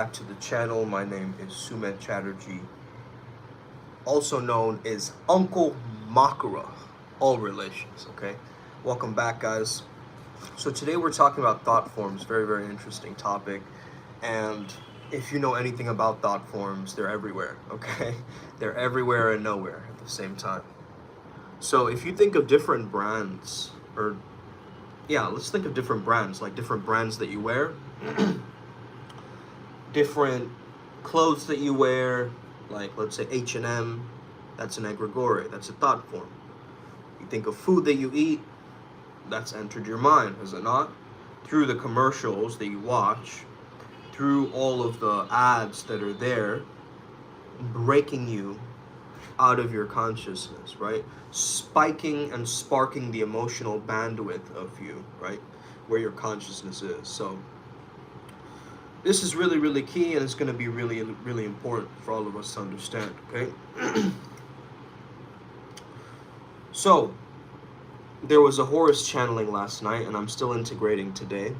Back to the channel. My name is Sumet Chatterjee, also known as Uncle Makara, all relations, okay? Welcome back, guys. So today we're talking about thought forms, very, very interesting topic. And if you know anything about thought forms, they're everywhere, okay? They're everywhere and nowhere at the same time. So if you think of different brands, or yeah, let's think of different brands, like different brands that you wear, different clothes that you wear, like let's say H&M, that's an egregore, that's a thought form. You think of food that you eat, that's entered your mind, has it not? Through the commercials that you watch, through all of the ads that are there, breaking you out of your consciousness, right? Spiking and sparking the emotional bandwidth of you, right? Where your consciousness is. So this is really, really key, and it's going to be really, really important for all of us to understand, okay? So, there was a Horus channeling last night, and I'm still integrating today.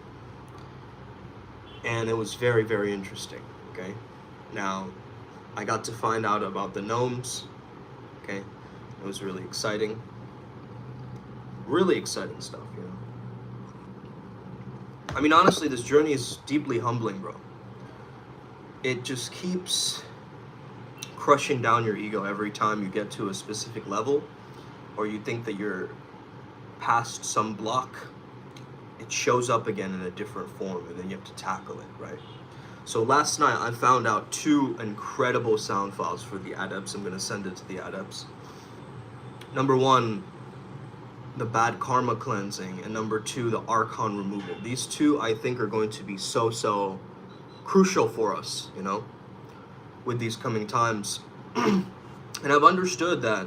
And it was very, very interesting, okay? Now, I got to find out about the gnomes, okay? It was really exciting. Really exciting stuff, you know? I mean, honestly, this journey is deeply humbling, bro. It just keeps crushing down your ego every time you get to a specific level, or you think that you're past some block. It shows up again in a different form, and then you have to tackle it, right? So last night, I found out 2 incredible sound files for the adepts. I'm going to send it to the adepts. Number 1, the bad karma cleansing, and number 2, the archon removal. These 2 I think are going to be so crucial for us, you know, with these coming times. And I've understood that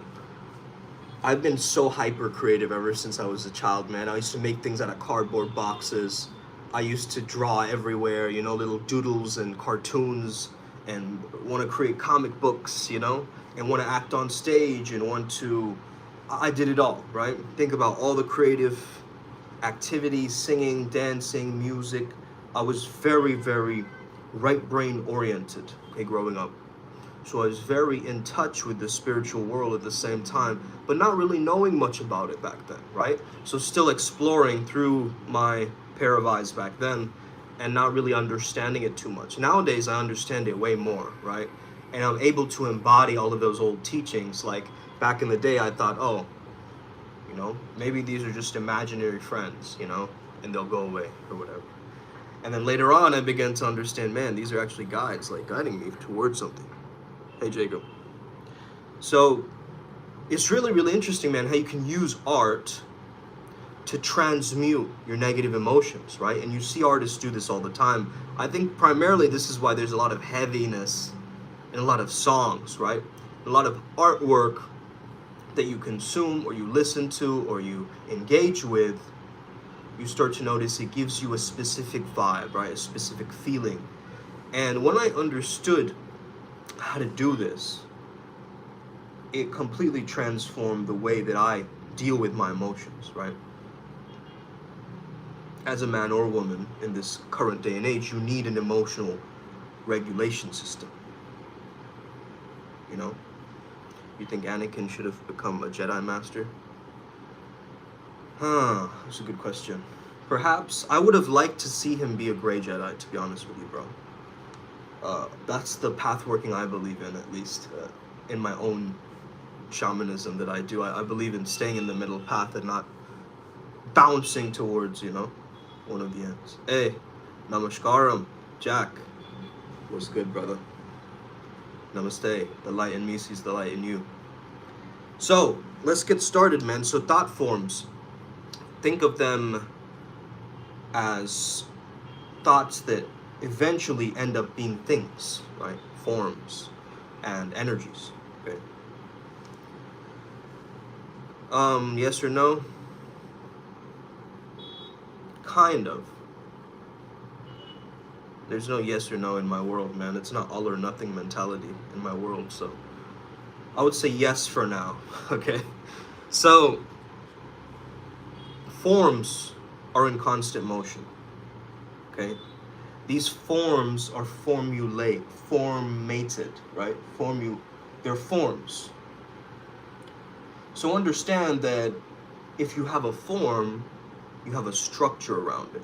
I've been so hyper creative ever since I was a child, man. I used to make things out of cardboard boxes. I used to draw everywhere, you know, little doodles and cartoons, and want to create comic books, you know, and want to act on stage, and I did it all, right? Think about all the creative activities, singing, dancing, music. I was very, very right brain oriented, okay, growing up. So I was very in touch with the spiritual world at the same time, but not really knowing much about it back then, right? So still exploring through my pair of eyes back then, and not really understanding it too much. Nowadays, I understand it way more, right? And I'm able to embody all of those old teachings. Like back in the day, I thought, oh, you know, maybe these are just imaginary friends, you know, and they'll go away or whatever. And then later on, I began to understand, man, these are actually guides, like guiding me towards something. Hey, Jacob. So it's really, really interesting, man, how you can use art to transmute your negative emotions, right? And you see artists do this all the time. I think primarily this is why there's a lot of heaviness in a lot of songs, right? A lot of artwork that you consume or you listen to or you engage with, you start to notice it gives you a specific vibe, right? A specific feeling. And when I understood how to do this, it completely transformed the way that I deal with my emotions, right? As a man or woman in this current day and age, you need an emotional regulation system. You know? You think Anakin should have become a Jedi Master? That's a good question. Perhaps I would have liked to see him be a gray Jedi, to be honest with you, bro. That's the path working I believe in, at least in my own shamanism that I do. I believe in staying in the middle path and not bouncing towards, you know, one of the ends. Hey, namaskaram, Jack. What's good, brother? Namaste. The light in me sees the light in you. So, let's get started, man. So, thought forms. Think of them as thoughts that eventually end up being things, right? Forms and energies, okay? Yes or no? Kind of. There's no yes or no in my world, man. It's not all or nothing mentality in my world, so I would say yes for now, okay? So, forms are in constant motion, okay? These forms are formated, right? They're forms. So understand that if you have a form, you have a structure around it.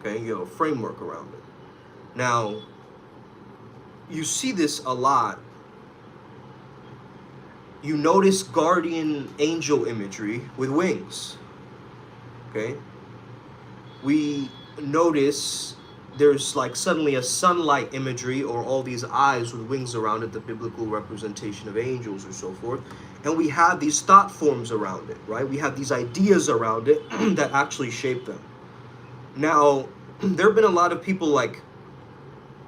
Okay, you have a framework around it. Now, you see this a lot. You notice guardian angel imagery with wings. Okay? We notice there's like suddenly a sunlight imagery or all these eyes with wings around it, the biblical representation of angels or so forth. And we have these thought forms around it, right? We have these ideas around it that actually shape them. Now, there have been a lot of people like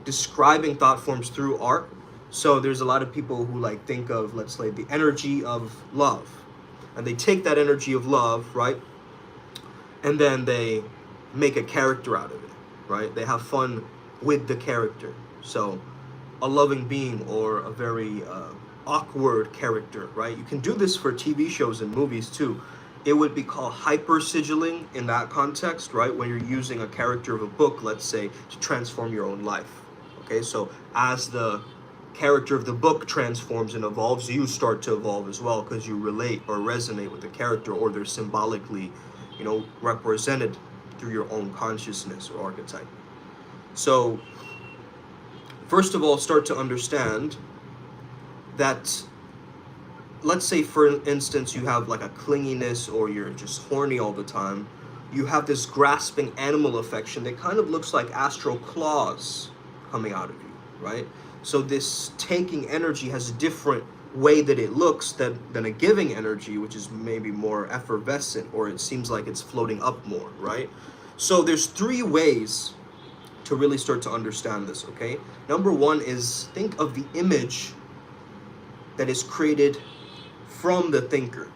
describing thought forms through art. So there's a lot of people who like think of, let's say, the energy of love. And they take that energy of love, right? And then they make a character out of it, right? They have fun with the character. So a loving being or a very awkward character, right? You can do this for TV shows and movies too. It would be called hyper sigilling in that context, right? When you're using a character of a book, let's say, to transform your own life. Okay, so as the character of the book transforms and evolves, you start to evolve as well because you relate or resonate with the character, or they're symbolically, represented through your own consciousness or archetype. So, first of all, start to understand that, let's say, for instance, you have like a clinginess or you're just horny all the time. You have this grasping animal affection that kind of looks like astral claws coming out of you, right? So this taking energy has a different way that it looks than a giving energy, which is maybe more effervescent, or it seems like it's floating up more, right? So there's 3 ways to really start to understand this, okay? Number 1 is think of the image that is created from the thinker,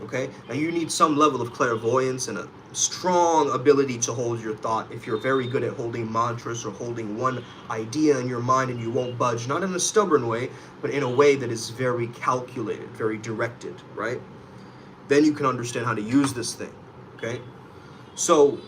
okay? Now you need some level of clairvoyance and a strong ability to hold your thought if you're very good at holding mantras or holding one idea in your mind and you won't budge, not in a stubborn way, but in a way that is very calculated, very directed, right? Then you can understand how to use this thing, okay? So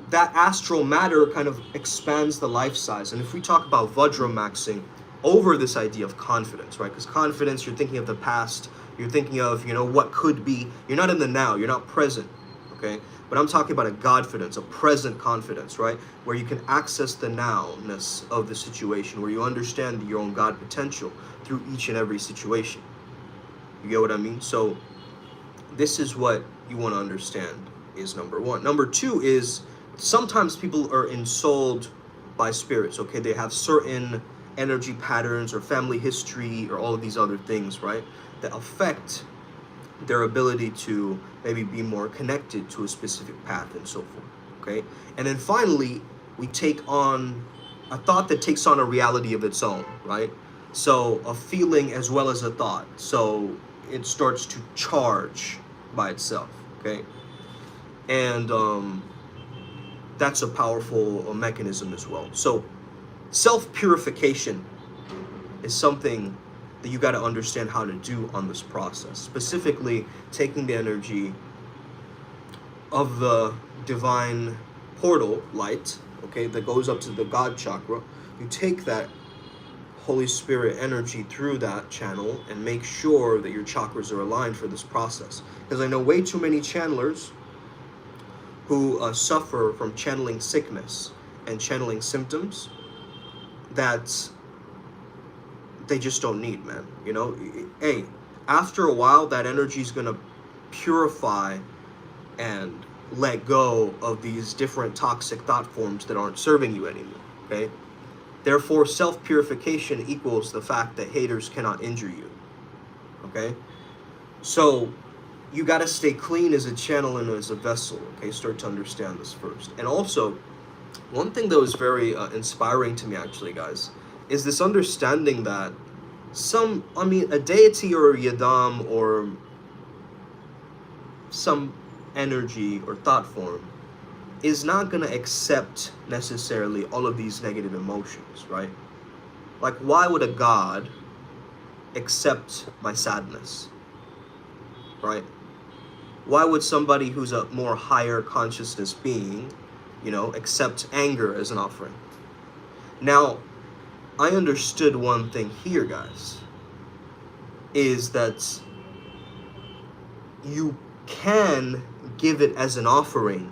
that astral matter kind of expands the life size. And if we talk about Vajra maxing over this idea of confidence, right? Because confidence, you're thinking of the past, you're thinking of, what could be. You're not in the now, you're not present, okay? But I'm talking about a Godfidence, a present confidence, right? Where you can access the nowness of the situation, where you understand your own God potential through each and every situation. You get what I mean? So this is what you want to understand is number 1. Number 2 is sometimes people are ensouled by spirits, okay? They have certain energy patterns or family history or all of these other things, right? That affect their ability to maybe be more connected to a specific path and so forth, okay? And then finally, we take on a thought that takes on a reality of its own, right? So a feeling as well as a thought. So it starts to charge by itself, okay? And that's a powerful mechanism as well. So self-purification is something that you got to understand how to do on this process. Specifically, taking the energy of the divine portal light, okay, that goes up to the God chakra. You take that Holy Spirit energy through that channel and make sure that your chakras are aligned for this process. Because I know way too many channelers who suffer from channeling sickness and channeling symptoms that they just don't need, man. Hey, after a while, that energy is going to purify and let go of these different toxic thought forms that aren't serving you anymore, okay? Therefore, self-purification equals the fact that haters cannot injure you, okay? So you got to stay clean as a channel and as a vessel, okay? Start to understand this first. And also, one thing that was very inspiring to me, actually, guys, is this understanding that a deity or a yadam or some energy or thought form is not going to accept necessarily all of these negative emotions, right? Like, why would a god accept my sadness, right? Why would somebody who's a more higher consciousness being accept anger as an offering. Now, I understood one thing here, guys, is that you can give it as an offering,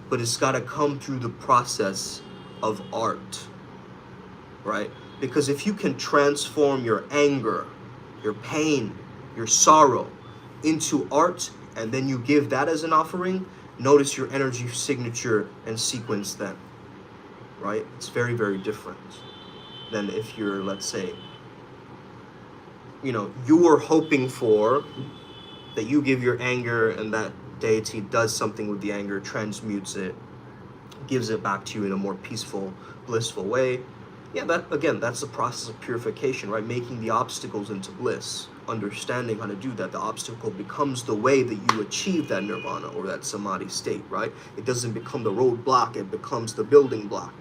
but it's got to come through the process of art, right? Because if you can transform your anger, your pain, your sorrow into art, and then you give that as an offering, notice your energy signature and sequence then, right? It's very, very different than if you're, let's say, you are hoping for that you give your anger and that deity does something with the anger, transmutes it, gives it back to you in a more peaceful, blissful way. Yeah, that's the process of purification, right? Making the obstacles into bliss, understanding how to do that. The obstacle becomes the way that you achieve that nirvana or that samadhi state, right? It doesn't become the roadblock, it becomes the building block.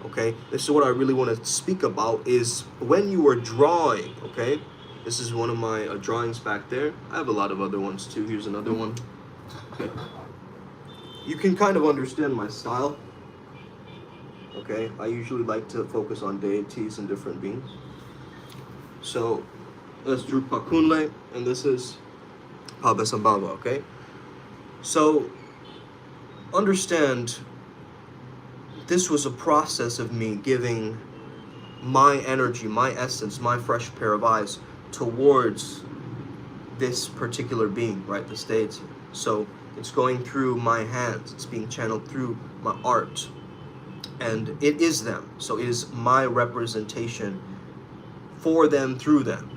Okay, this is what I really want to speak about, is when you are drawing, okay? This is one of my drawings back there. I have a lot of other ones too. Here's another one. Okay. You can kind of understand my style. Okay, I usually like to focus on deities and different beings. So, let's drew Pakunle, and this is Pabesambhava, okay? So, understand, this was a process of me giving my energy, my essence, my fresh pair of eyes towards this particular being, right, this deity. So it's going through my hands, it's being channeled through my art, and it is them. So it is my representation for them, through them.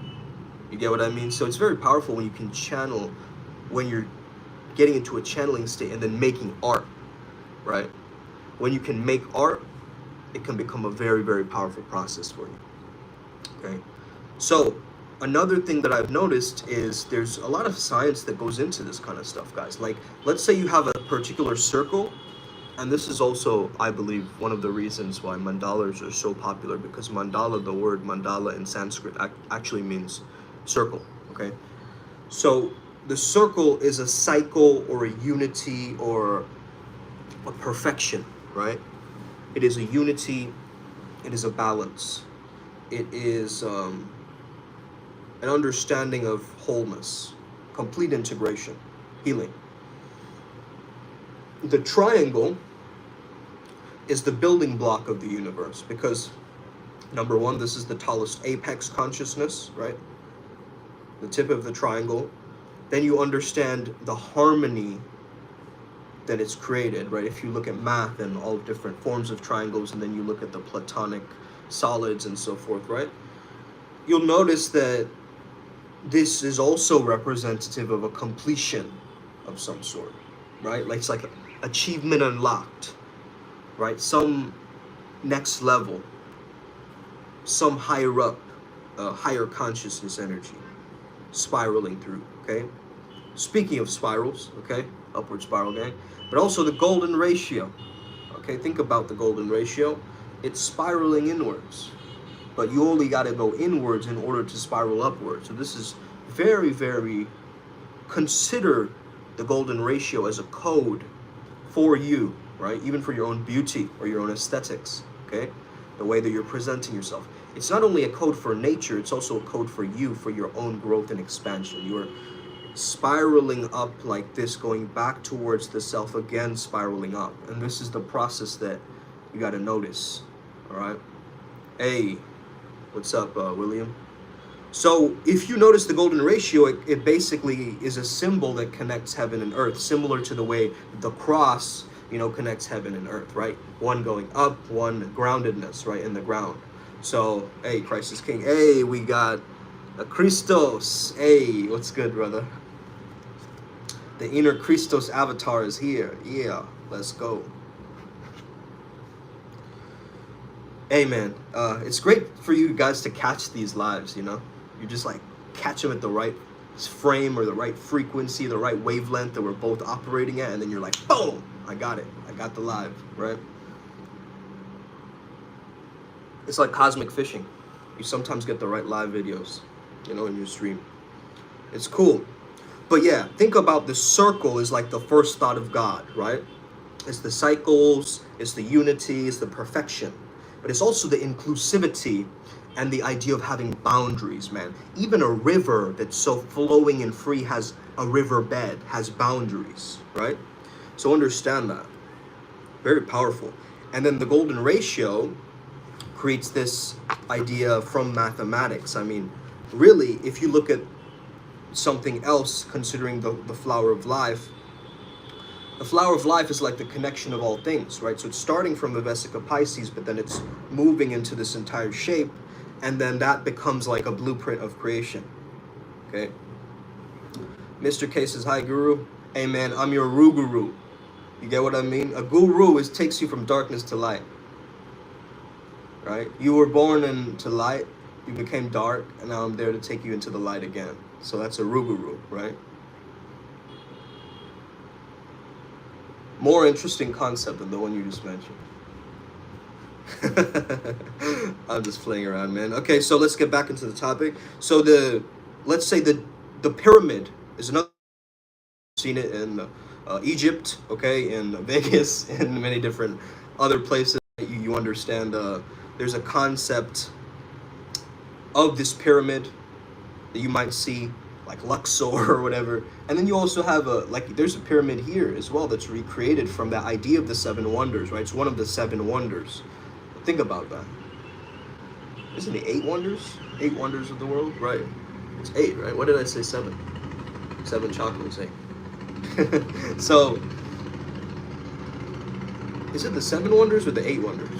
You get what I mean? So it's very powerful when you can channel, when you're getting into a channeling state and then making art, right? When you can make art, it can become a very, very powerful process for you. Okay? So, another thing that I've noticed is there's a lot of science that goes into this kind of stuff, guys. Like, let's say you have a particular circle, and this is also, I believe, one of the reasons why mandalas are so popular, because mandala, the word mandala in Sanskrit actually means circle, okay? So, the circle is a cycle or a unity or a perfection, right? It is a unity, it is a balance, it is an understanding of wholeness, complete integration, healing. The triangle is the building block of the universe because, number one, this is the tallest apex consciousness, right? The tip of the triangle. Then you understand the harmony that it's created, right? If you look at math and all different forms of triangles, and then you look at the platonic solids and so forth, right? You'll notice that this is also representative of a completion of some sort, right? Like it's like achievement unlocked, right? Some next level, some higher up, higher consciousness energy spiraling through, okay? Speaking of spirals, okay? Upward spiral gang, but also the golden ratio. Okay, think about the golden ratio. It's spiraling inwards, but you only got to go inwards in order to spiral upwards. So this is very, very, consider the golden ratio as a code for you, right? Even for your own beauty or your own aesthetics, okay? The way that you're presenting yourself. It's not only a code for nature, it's also a code for you, for your own growth and expansion. You're spiraling up like this, going back towards the self, again spiraling up, and this is the process that you got to notice. All right, hey, what's up, William? So if you notice the golden ratio, it basically is a symbol that connects heaven and earth, similar to the way the cross, connects heaven and earth, right? One going up, one groundedness, right, in the ground. So hey, Christ is King. Hey, we got a Christos. Hey, what's good, brother? The inner Christos avatar is here. Yeah, let's go. Hey, man, it's great for you guys to catch these lives, You just like catch them at the right frame or the right frequency, the right wavelength that we're both operating at, and then you're like, boom, I got it. I got the live, right? It's like cosmic fishing. You sometimes get the right live videos, in your stream. It's cool. But yeah, think about the circle is like the first thought of God, right? It's the cycles, it's the unity, it's the perfection. But it's also the inclusivity and the idea of having boundaries, man. Even a river that's so flowing and free has a river bed, has boundaries, right? So understand that. Very powerful. And then the golden ratio creates this idea from mathematics. I mean, really, if you look at something else, considering the flower of life, the flower of life is like the connection of all things, right? So it's starting from the Vesica Pisces, but then it's moving into this entire shape, and then that becomes like a blueprint of creation, okay? Mr. K says, hi, Guru. Hey, man, I'm your Guru. You get what I mean? A guru takes you from darkness to light, right? You were born into light, you became dark, and now I'm there to take you into the light again. So that's a Guru, right? More interesting concept than the one you just mentioned. I'm just playing around, man. Okay, so let's get back into the topic. So let's say the pyramid is another. Seen it in Egypt, okay, in Vegas, and many different other places. You understand there's a concept of this pyramid that you might see, like Luxor or whatever. And then you also have there's a pyramid here as well that's recreated from that idea of the seven wonders, right? It's one of the seven wonders. Think about that. Isn't it 8 wonders? 8 wonders of the world? Right. It's 8, right? What did I say? 7. 7 chocolates, 8. So, is it the 7 wonders or the 8 wonders?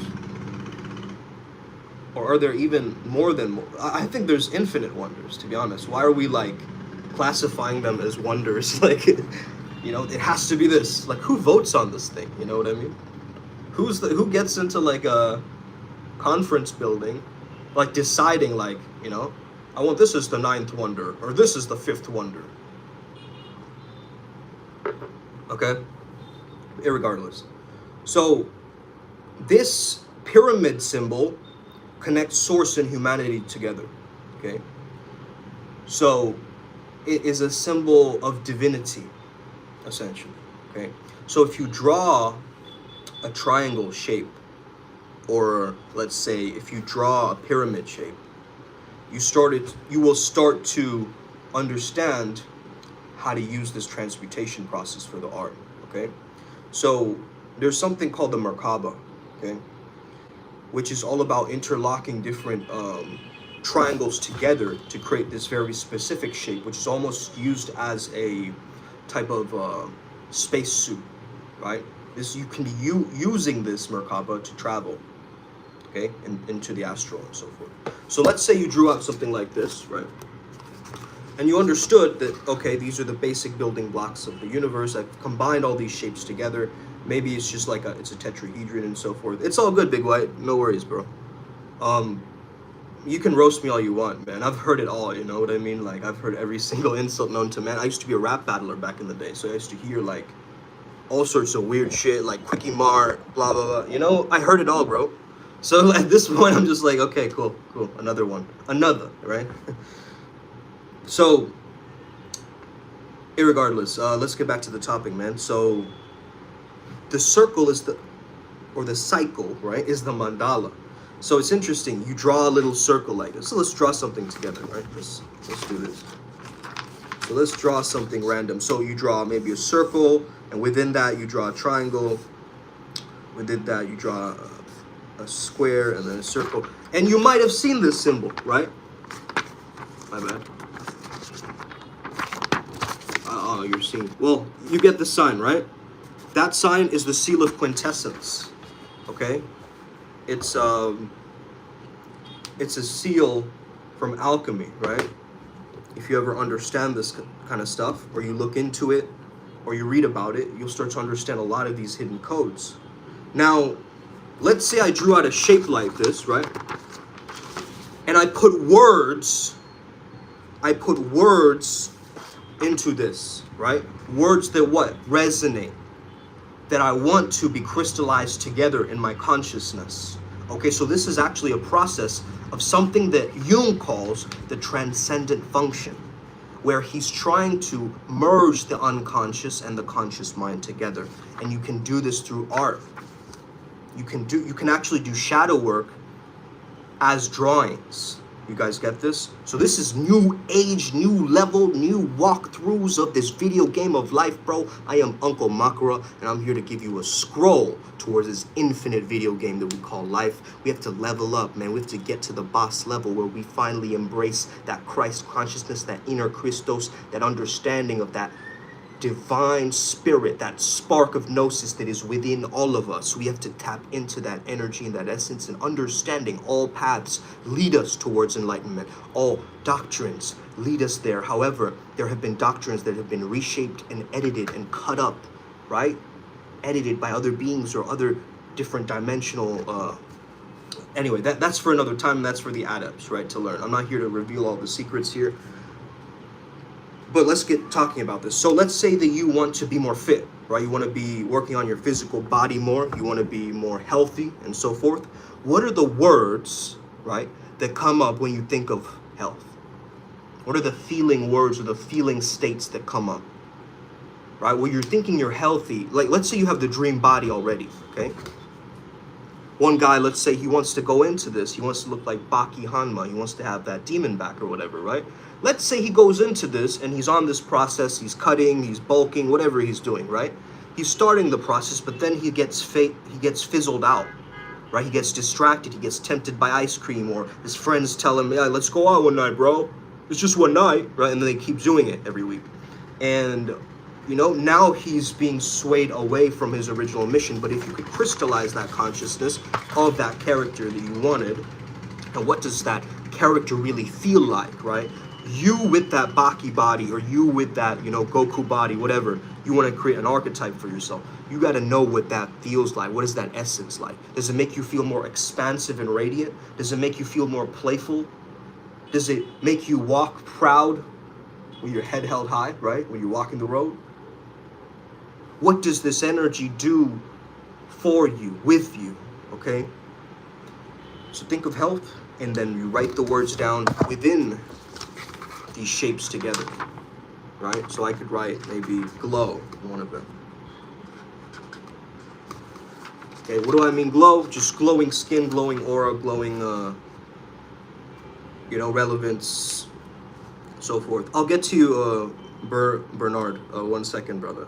Or are there even more than more? I think there's infinite wonders, to be honest. Why are we like classifying them as wonders? Like, you know, it has to be this. Like, who votes on this thing? You know what I mean? Who gets into like a conference building, like deciding like, you know, I want this as the 9th wonder, or this is the 5th wonder. Okay? Irregardless. So, this pyramid symbol connects source and humanity together. Okay? So, it is a symbol of divinity, essentially. Okay? So, if you draw a triangle shape, or let's say if you draw a pyramid shape, you will start to understand how to use this transmutation process for the art, okay? So there's something called the Merkaba, okay? Which is all about interlocking different triangles together to create this very specific shape, which is almost used as a type of spacesuit, right? You can be using this Merkaba to travel, okay, into the astral and so forth. So let's say you drew out something like this, right? And you understood that, okay, these are the basic building blocks of the universe. I've combined all these shapes together. Maybe it's just like it's a tetrahedron and so forth. It's all good, Big White. No worries, bro. You can roast me all you want, man. I've heard it all, you know what I mean? Like, I've heard every single insult known to man. I used to be a rap battler back in the day, so I used to hear, like, all sorts of weird shit, like Quickie Mart, blah, blah, blah. You know, I heard it all, bro. So at this point, I'm just like, okay, cool. Another one. Another, right? So, irregardless, let's get back to the topic, man. So, the circle is the cycle, right, is the mandala. So it's interesting. You draw a little circle like this. So let's draw something together, right? Let's do this. So let's draw something random. So you draw maybe a circle, and within that you draw a triangle. Within that you draw a square and then a circle. And you might have seen this symbol, right? My bad. Oh, you're seeing. Well, you get the sign, right? That sign is the seal of quintessence. Okay? It's a seal from alchemy, right? If you ever understand this kind of stuff, or you look into it, or you read about it, you'll start to understand a lot of these hidden codes. Now, let's say I drew out a shape like this, right? And I put words into this, right? Words that what? Resonate. That I want to be crystallized together in my consciousness. Okay, so this is actually a process of something that Jung calls the transcendent function. where he's trying to merge the unconscious and the conscious mind together. And you can do this through art. You can actually do shadow work as drawings. You guys get this? So this is new age, new level, new walkthroughs of this video game of life, bro. I am Uncle Makara, and I'm here to give you a scroll towards this infinite video game that we call life. We have to level up, man. We have to get to the boss level where we finally embrace that Christ consciousness, that inner Christos, that understanding of that divine spirit, that spark of gnosis that is within all of us. We have to tap into that energy and that essence, and understanding all paths lead us towards enlightenment. All doctrines lead us there. However, there have been doctrines that have been reshaped and edited and cut up, right? Edited by other beings or other different dimensional anyway, that's for another time, and that's for the adepts, right, to learn. I'm not here to reveal all the secrets here. But let's get talking about this. So let's say that you want to be more fit, right? You want to be working on your physical body more. You want to be more healthy and so forth. What are the words, right, that come up when you think of health? What are the feeling words or the feeling states that come up, right? Well, you're thinking you're healthy. Like, let's say you have the dream body already, okay? One guy, let's say he wants to go into this. He wants to look like Baki Hanma. He wants to have that demon back or whatever, right? Let's say he goes into this and he's on this process. He's cutting, he's bulking, whatever he's doing, right? He's starting the process, but then he gets fizzled out, right? He gets distracted. He gets tempted by ice cream, or his friends tell him, yeah, let's go out one night, bro. It's just one night, right? And then they keep doing it every week. And you know, now he's being swayed away from his original mission. But if you could crystallize that consciousness of that character that you wanted, and what does that character really feel like, right? You with that Baki body, or you with that, you know, Goku body, whatever, you want to create an archetype for yourself. You got to know what that feels like. What is that essence like? Does it make you feel more expansive and radiant? Does it make you feel more playful? Does it make you walk proud with your head held high, right? When you're walking the road? What does this energy do for you, with you, okay? So think of health, and then you write the words down within these shapes together, right? So I could write maybe glow, one of them. Okay, what do I mean glow? Just glowing skin, glowing aura, glowing, you know, relevance, so forth. I'll get to you, Bernard, 1 second, brother.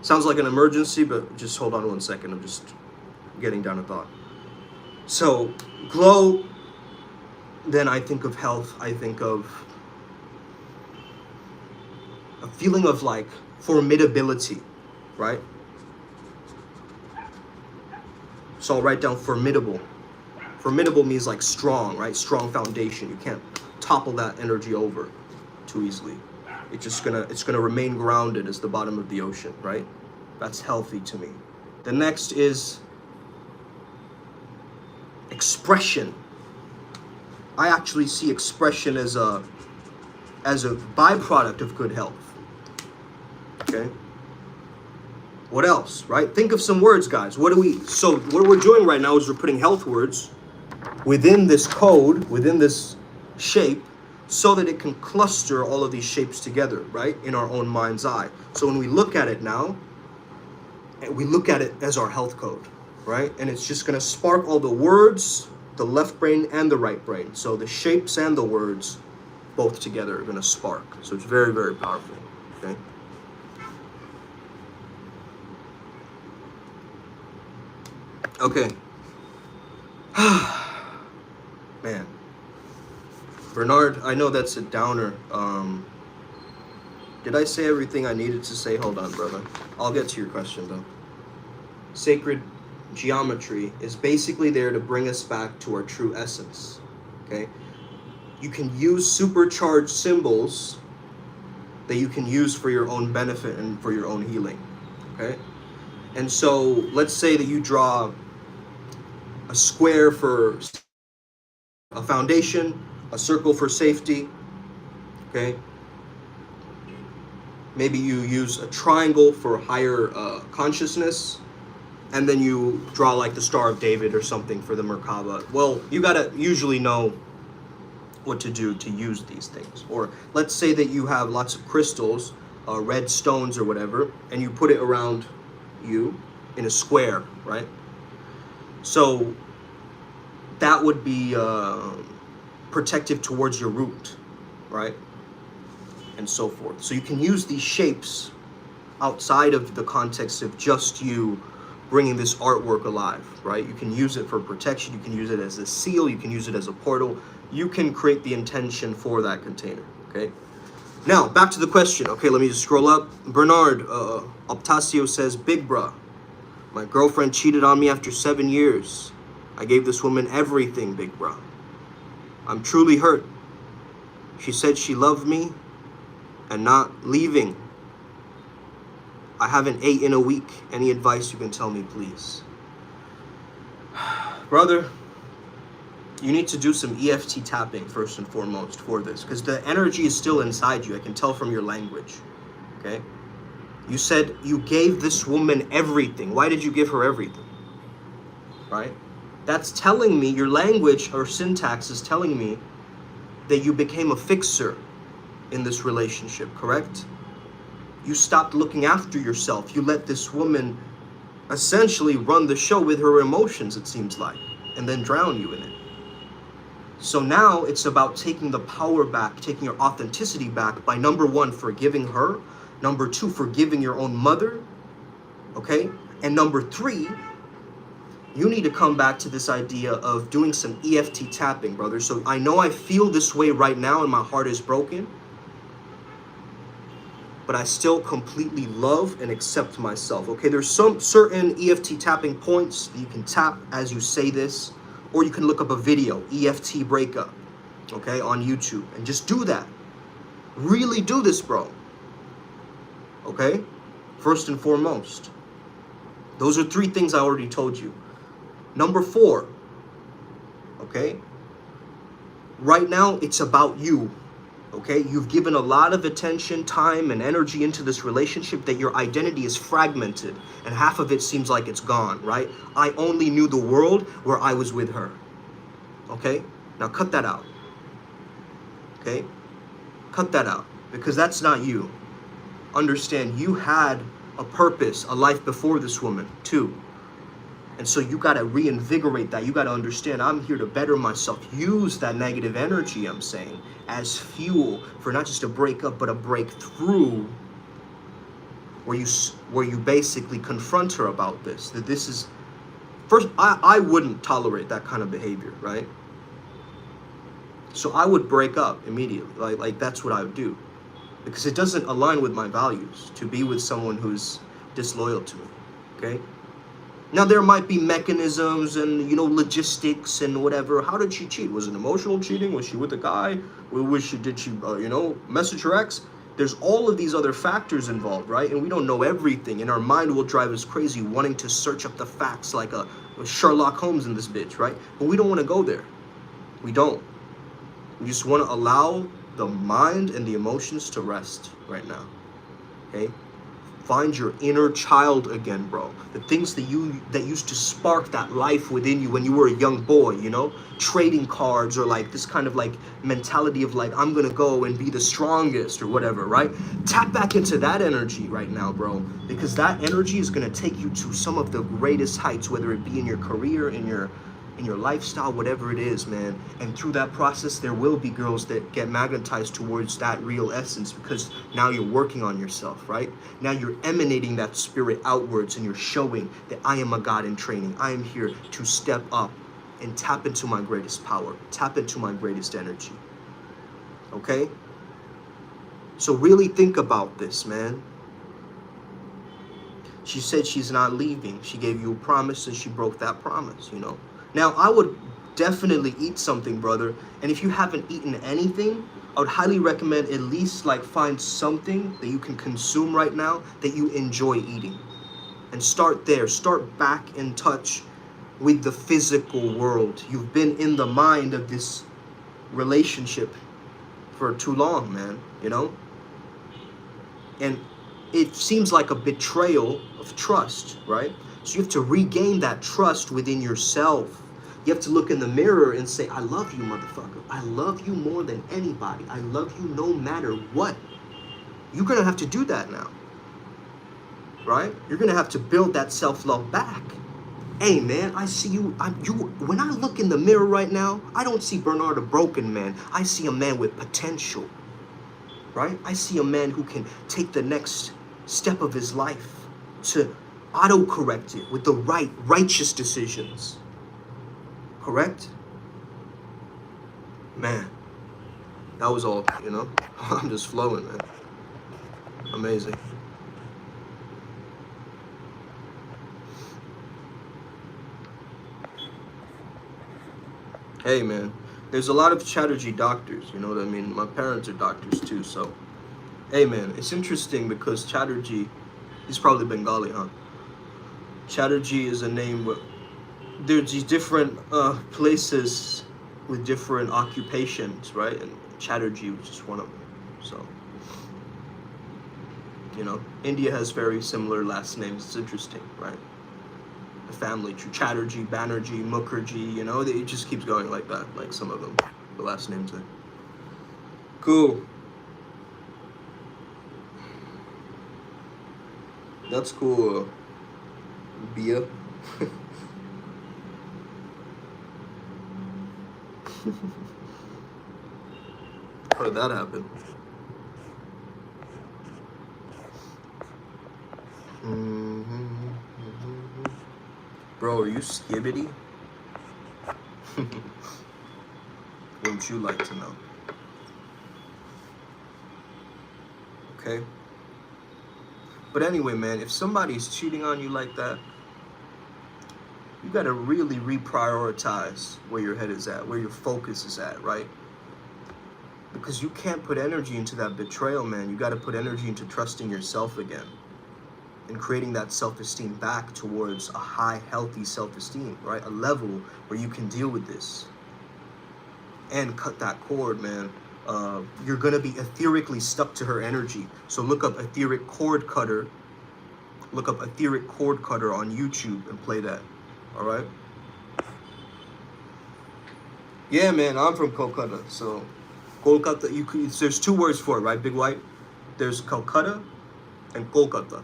Sounds like an emergency, but just hold on 1 second. I'm just getting down a thought. So, glow, then I think of health. I think of a feeling of like formidability, right? So I'll write down formidable. Formidable means like strong, right? Strong foundation. You can't topple that energy over too easily. It's gonna remain grounded as the bottom of the ocean, right? That's healthy to me. The next is expression. I actually see expression as a byproduct of good health. Okay. What else, right? Think of some words, guys. So what we're doing right now is we're putting health words within this code, within this shape, so that it can cluster all of these shapes together, right, in our own mind's eye. So when we look at it now, we look at it as our health code, right? And it's just gonna spark all the words, the left brain and the right brain. So the shapes and the words both together are gonna spark. So it's very, very powerful, okay? Okay. Man. Bernard, I know that's a downer. Did I say everything I needed to say? Hold on, brother. I'll get to your question, though. Sacred geometry is basically there to bring us back to our true essence, okay? You can use supercharged symbols that you can use for your own benefit and for your own healing, okay? And so let's say that you draw a square for a foundation, a circle for safety, okay? Maybe you use a triangle for higher consciousness, and then you draw like the Star of David or something for the Merkaba. Well, you gotta usually know what to do to use these things. Or let's say that you have lots of crystals, red stones or whatever, and you put it around you in a square, right? So that would be protective towards your root, right? And so forth. So you can use these shapes outside of the context of just you bringing this artwork alive, right? You can use it for protection. You can use it as a seal. You can use it as a portal. You can create the intention for that container, okay? Now, back to the question. Okay, let me just scroll up. Bernard Optasio says, Big bruh, my girlfriend cheated on me after 7 years. I gave this woman everything, big bruh. I'm truly hurt. She said she loved me and not leaving. I haven't ate in a week. Any advice you can tell me, please? Brother, you need to do some EFT tapping first and foremost for this, because the energy is still inside you. I can tell from your language, okay? You said you gave this woman everything. Why did you give her everything, right? That's telling me, your language or syntax is telling me that you became a fixer in this relationship, correct? You stopped looking after yourself. You let this woman essentially run the show with her emotions, it seems like, and then drown you in it. So now it's about taking the power back, taking your authenticity back by, number one, forgiving her, number two, forgiving your own mother, okay? And number three, you need to come back to this idea of doing some EFT tapping, brother. So I know I feel this way right now and my heart is broken, but I still completely love and accept myself, okay? There's some certain EFT tapping points that you can tap as you say this, or you can look up a video, EFT breakup, okay, on YouTube, and just do that. Really do this, bro, okay? First and foremost. Those are 3 things I already told you. Number 4, okay? Right now, it's about you. Okay, you've given a lot of attention, time, and energy into this relationship that your identity is fragmented, and half of it seems like it's gone, right? I only knew the world where I was with her. Okay, now cut that out. Okay, cut that out, because that's not you. Understand, you had a purpose, a life before this woman, too. And so you got to reinvigorate that. You got to understand, I'm here to better myself. Use that negative energy, I'm saying, as fuel for not just a breakup, but a breakthrough where you basically confront her about this. That this is, first, I wouldn't tolerate that kind of behavior, right? So I would break up immediately. Like that's what I would do. Because it doesn't align with my values to be with someone who's disloyal to me, okay? Now, there might be mechanisms and, logistics and whatever. How did she cheat? Was it emotional cheating? Was she with a guy? Did she message her ex? There's all of these other factors involved, right? And we don't know everything. And our mind will drive us crazy wanting to search up the facts like a Sherlock Holmes in this bitch, right? But we don't want to go there. We don't. We just want to allow the mind and the emotions to rest right now, okay? Find your inner child again, bro. The things that used to spark that life within you when you were a young boy, trading cards, or like this kind of like mentality of like, I'm gonna go and be the strongest or whatever, right? Tap back into that energy right now, bro, because that energy is gonna take you to some of the greatest heights, whether it be in your career, in your lifestyle, whatever it is, man. And through that process, there will be girls that get magnetized towards that real essence, because now you're working on yourself, right? Now you're emanating that spirit outwards, and you're showing that I am a God in training. I am here to step up and tap into my greatest power, tap into my greatest energy, okay? So really think about this, man. She said she's not leaving. She gave you a promise and she broke that promise, Now, I would definitely eat something, brother. And if you haven't eaten anything, I would highly recommend at least like find something that you can consume right now that you enjoy eating. And start there. Start back in touch with the physical world. You've been in the mind of this relationship for too long, man, And it seems like a betrayal of trust, right? So you have to regain that trust within yourself. You You have to look in the mirror and say, I love you, motherfucker. I love you more than anybody. I love you no matter what. You're going to have to do that now. Right? You're going to have to build that self-love back. Hey, man, I see you. When I look in the mirror right now, I don't see Bernard a broken man. I see a man with potential. Right? I see a man who can take the next step of his life to auto-correct it with the righteous decisions. Correct? Man, that was all, you know? I'm just flowing, man. Amazing. Hey, man, there's a lot of Chatterjee doctors, you know what I mean? My parents are doctors too, so. Hey, man, it's interesting because Chatterjee, he's probably Bengali, huh? Chatterjee is a name where there's these different places with different occupations, right? And Chatterjee was just one of them, so. You know, India has very similar last names. It's interesting, right? The family tree, Chatterjee, Banerjee, Mukherjee, you know, it just keeps going like that, like some of them, the last names there. Cool. That's cool. Bia. How did that happen? Bro, are you skibbity? Wouldn't you like to know? Okay. But anyway, man, if somebody's cheating on you like that, you gotta really reprioritize where your head is at, where your focus is at, right? Because you can't put energy into that betrayal, man. You gotta put energy into trusting yourself again and creating that self-esteem back towards a high, healthy self-esteem, right? A level where you can deal with this and cut that cord, man. You're gonna be etherically stuck to her energy. So look up etheric cord cutter. Look up etheric cord cutter on YouTube and play that, all right? Yeah, man, I'm from Kolkata, so Kolkata, there's two words for it, right, Big White? There's Calcutta and Kolkata.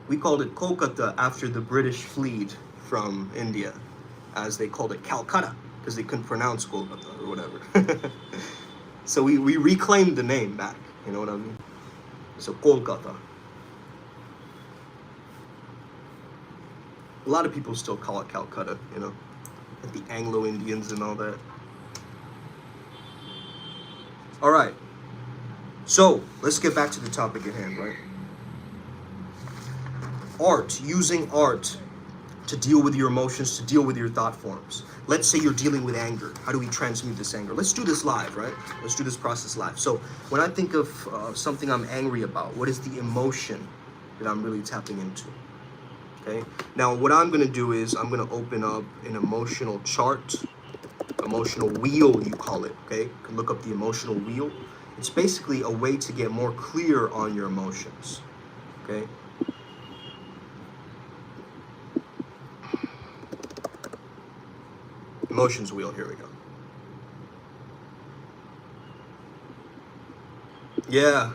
We called it Kolkata after the British fled from India, as they called it Calcutta, because they couldn't pronounce Kolkata or whatever. So we reclaimed the name back, you know what I mean? So Kolkata. A lot of people still call it Calcutta, you know, like the Anglo-Indians and all that. All right, so let's get back to the topic at hand, right? Art, using art to deal with your emotions, to deal with your thought forms. Let's say you're dealing with anger. How do we transmute this anger? Let's do this live, right? Let's do this process live. So when I think of something I'm angry about, what is the emotion that I'm really tapping into? Okay. Now what I'm going to do is I'm going to open up an emotional chart, emotional wheel, you call it. Okay. You can look up the emotional wheel. It's basically a way to get more clear on your emotions. Okay. Emotions wheel, here we go. Yeah.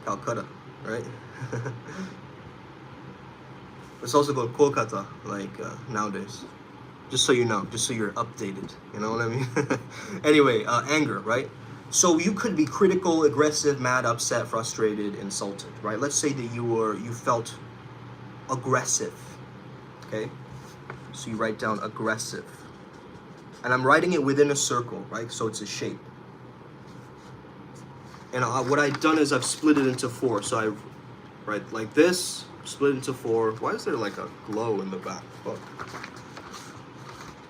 Calcutta, right? It's also called Kolkata, like nowadays. Just so you know, just so you're updated, you know what I mean? Anyway, anger, right? So you could be critical, aggressive, mad, upset, frustrated, insulted, right? Let's say that you felt aggressive, okay? So you write down aggressive. And I'm writing it within a circle, right? So it's a shape. And what I've done is I've split it into 4. So I write like this, split into 4. Why is there like a glow in the back? Fuck.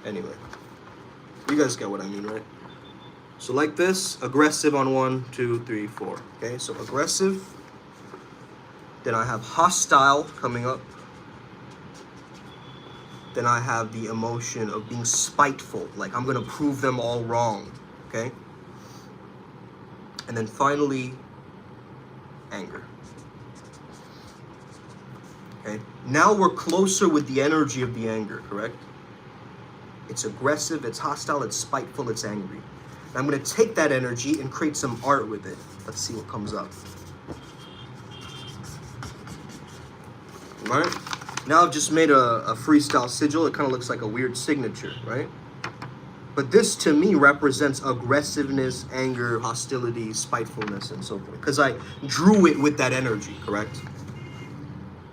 Anyway, you guys get what I mean, right? So like this, aggressive on 1, 2, 3, 4. Okay, so aggressive. Then I have hostile coming up. Then I have the emotion of being spiteful, like I'm gonna prove them all wrong, okay? And then finally, anger. Okay, now we're closer with the energy of the anger, correct? it's aggressive, it's hostile, it's spiteful, it's angry. And I'm going to take that energy and create some art with it. Let's see what comes up. All right? Now I've just made a freestyle sigil. It kind of looks like a weird signature, right? But this, to me, represents aggressiveness, anger, hostility, spitefulness, and so forth. Because I drew it with that energy, correct?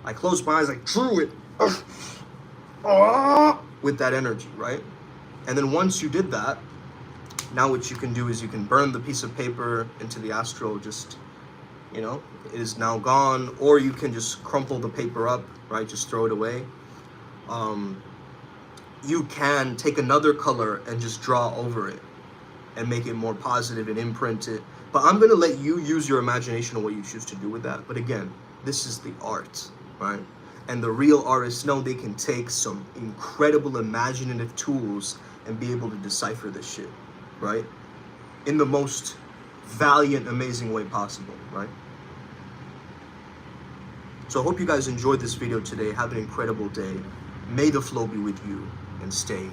I closed my eyes, I drew it with that energy, right? And then once you did that, now what you can do is you can burn the piece of paper into the astral, just, you know, it is now gone. Or you can just crumple the paper up, right? Just throw it away. You can take another color and just draw over it and make it more positive and imprint it. But I'm going to let you use your imagination on what you choose to do with that. But again, this is the art, right? And the real artists know they can take some incredible imaginative tools and be able to decipher this shit, right? In the most valiant, amazing way possible, right? So I hope you guys enjoyed this video today. Have an incredible day. May the flow be with you and stay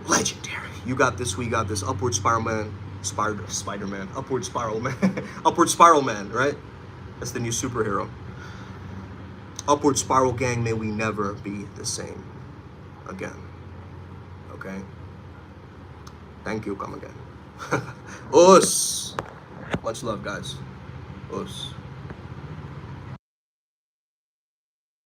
legendary. You got this, we got this. Upward Spiral Man, Spider-Man, Upward Spiral Man, Upward Spiral Man, right? That's the new superhero. Upward Spiral Gang, may we never be the same again. Okay? Thank you, come again. Us. Much love, guys. Us.